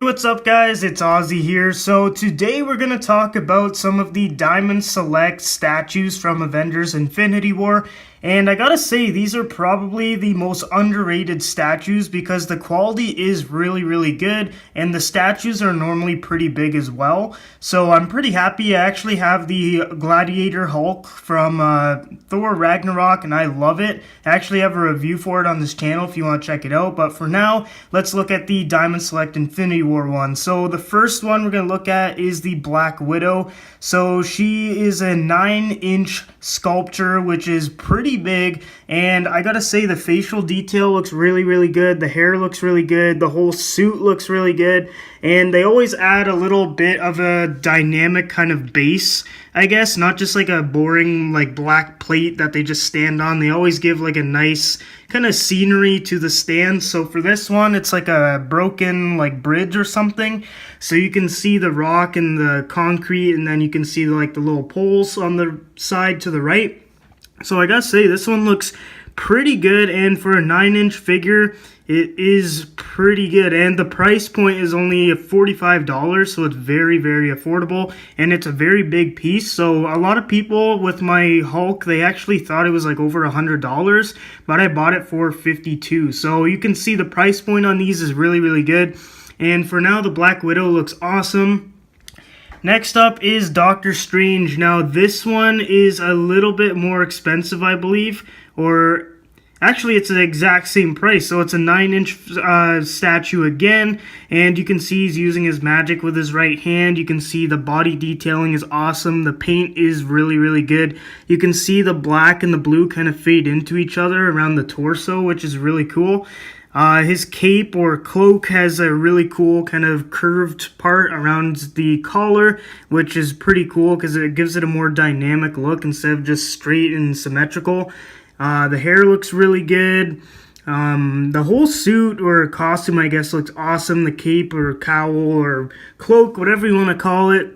What's up guys, it's Ozzy here. So today we're going to talk about some of the Diamond Select statues from Avengers Infinity War. And I gotta say, these are probably the most underrated statues because the quality is really good and the statues are normally pretty big as well. So I'm pretty happy. I actually have the Gladiator Hulk from Thor Ragnarok and I love it. I actually have a review for it on this channel if you want to check it out. But for now, let's look at the Diamond Select Infinity War one. So the first one we're going to look at is the Black Widow. So she is a 9-inch sculpture, which is pretty big, and I gotta say the facial detail looks really good, the hair looks really good, the whole suit looks really good, and they always add a little bit of a dynamic kind of base, I guess, not just like a boring like black plate that they just stand on. They always give like a nice kind of scenery to the stand. So for this one, it's like a broken like bridge or something, so you can see the rock and the concrete, and then you can see like the little poles on the side to the right. So I gotta say this one looks pretty good, and for a 9-inch figure it is pretty good, and the price point is only $45, so it's very affordable, and it's a very big piece. So a lot of people with my Hulk, they actually thought it was like over $100, but I bought it for $52. So you can see the price point on these is really good. And for now, the Black Widow looks awesome. Next up is Doctor Strange. Now this one is a little bit more expensive, I believe, or actually it's the exact same price. So it's a 9-inch statue again, and you can see he's using his magic with his right hand. You can see the body detailing is awesome. The paint is really good. You can see the black and the blue kind of fade into each other around the torso, which is really cool. His cape or cloak has a really cool kind of curved part around the collar, which is pretty cool because it gives it a more dynamic look instead of just straight and symmetrical. The hair looks really good. The whole suit or costume, I guess, looks awesome. The cape or cowl or cloak, whatever you want to call it,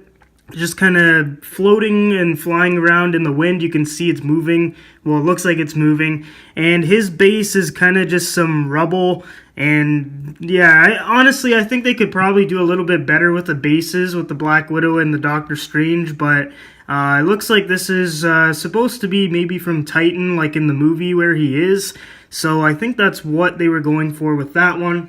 just kind of floating and flying around in the wind. You can see it's moving. Well, it looks like it's moving. And his base is kind of just some rubble. And yeah, honestly, I think they could probably do a little bit better with the bases with the Black Widow and the Doctor Strange. But it looks like this is supposed to be maybe from Titan, like in the movie where he is. So I think that's what they were going for with that one.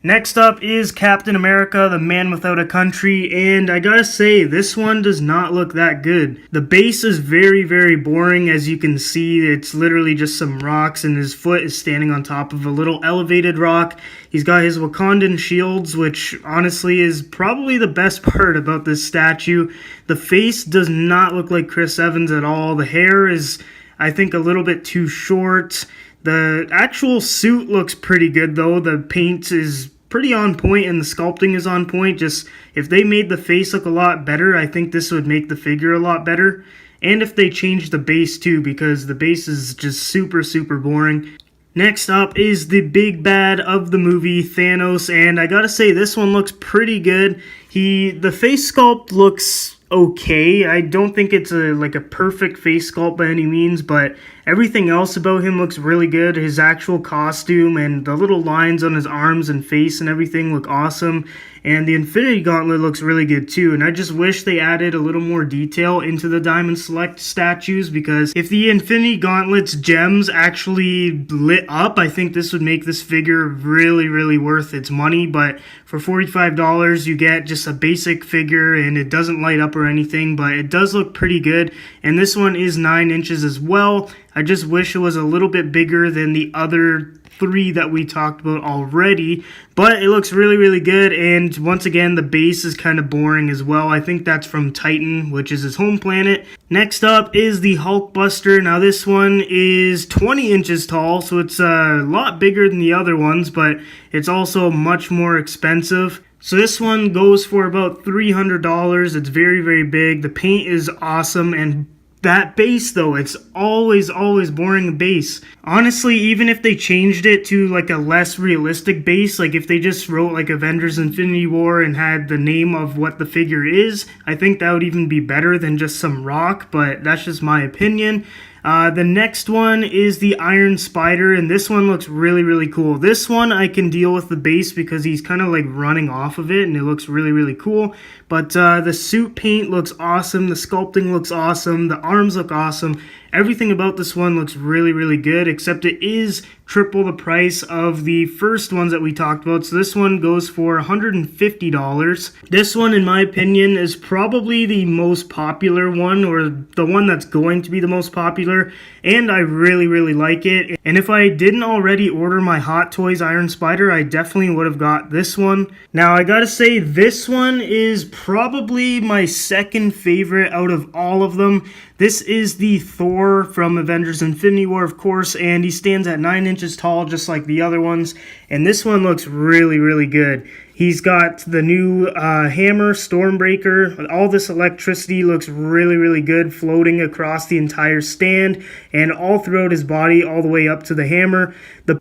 Next up is Captain America, the Man Without a Country, and I gotta say, this one does not look that good. The base is very boring. As you can see, it's literally just some rocks, and his foot is standing on top of a little elevated rock. He's got his Wakandan shields, which honestly is probably the best part about this statue. The face does not look like Chris Evans at all. The hair is, I think, a little bit too short. The actual suit looks pretty good though. The paint is pretty on point and the sculpting is on point. Just if they made the face look a lot better, I think this would make the figure a lot better. And if they changed the base too, because the base is just super boring. Next up is the big bad of the movie, Thanos, and I gotta say this one looks pretty good. The face sculpt looks okay. I don't think it's like a perfect face sculpt by any means, but everything else about him looks really good. His actual costume and the little lines on his arms and face and everything look awesome. And the Infinity Gauntlet looks really good too. And I just wish they added a little more detail into the Diamond Select statues, because if the Infinity Gauntlet's gems actually lit up, I think this would make this figure really worth its money. But for $45, you get just a basic figure and it doesn't light up or anything, but it does look pretty good. And this one is 9 inches as well. I just wish it was a little bit bigger than the other 3 that we talked about already, but it looks really good. And once again, the base is kind of boring as well. I think that's from Titan, which is his home planet. Next up is the Hulkbuster. Now this one is 20 inches tall, so it's a lot bigger than the other ones, but it's also much more expensive. So this one goes for about $300. It's very big. The paint is awesome, and that base though, it's always boring base. Honestly, even if they changed it to like a less realistic base, like if they just wrote like Avengers Infinity War and had the name of what the figure is, I think that would even be better than just some rock, but that's just my opinion. The next one is the Iron Spider, and this one looks really, really cool. This one I can deal with the base because he's kind of like running off of it, and it looks really, really cool. But the suit paint looks awesome, the sculpting looks awesome, the arms look awesome. Everything about this one looks really, really good, except it is triple the price of the first ones that we talked about. So this one goes for $150. This one, in my opinion, is probably the most popular one, or the one that's going to be the most popular, and I really, really like it. And if I didn't already order my Hot Toys Iron Spider, I definitely would have got this one. Now, I gotta say, this one is probably my second favorite out of all of them. This is the Thor from Avengers Infinity War, of course, and he stands at 9 inches tall, just like the other ones. And this one looks really, really good. He's got the new hammer, Stormbreaker. All this electricity looks really, really good, floating across the entire stand and all throughout his body, all the way up to the hammer.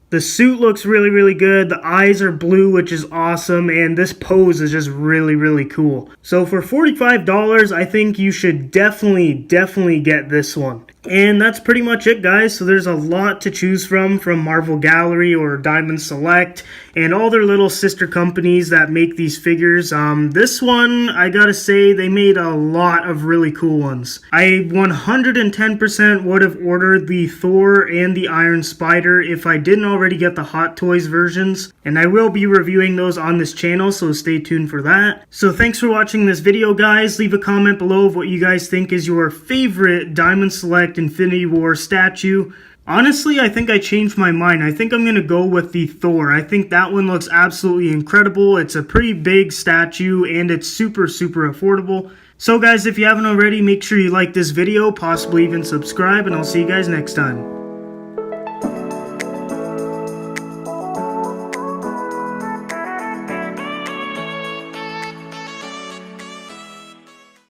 The suit looks really, really good. The eyes are blue, which is awesome, and this pose is just really, really cool. So for $45, I think you should definitely get this one. And that's pretty much it, guys. So there's a lot to choose from Marvel Gallery or Diamond Select and all their little sister companies that make these figures. This one, I gotta say, they made a lot of really cool ones. I 110% would have ordered the Thor and the Iron Spider if I didn't already get the Hot Toys versions, and I will be reviewing those on this channel, so stay tuned for that. So thanks for watching this video, guys. Leave a comment below of what you guys think is your favorite Diamond Select Infinity War statue. Honestly, I think I changed my mind. I think I'm going to go with the Thor. I think that one looks absolutely incredible. It's a pretty big statue, and it's super, super affordable. So guys, if you haven't already, make sure you like this video, possibly even subscribe, and I'll see you guys next time.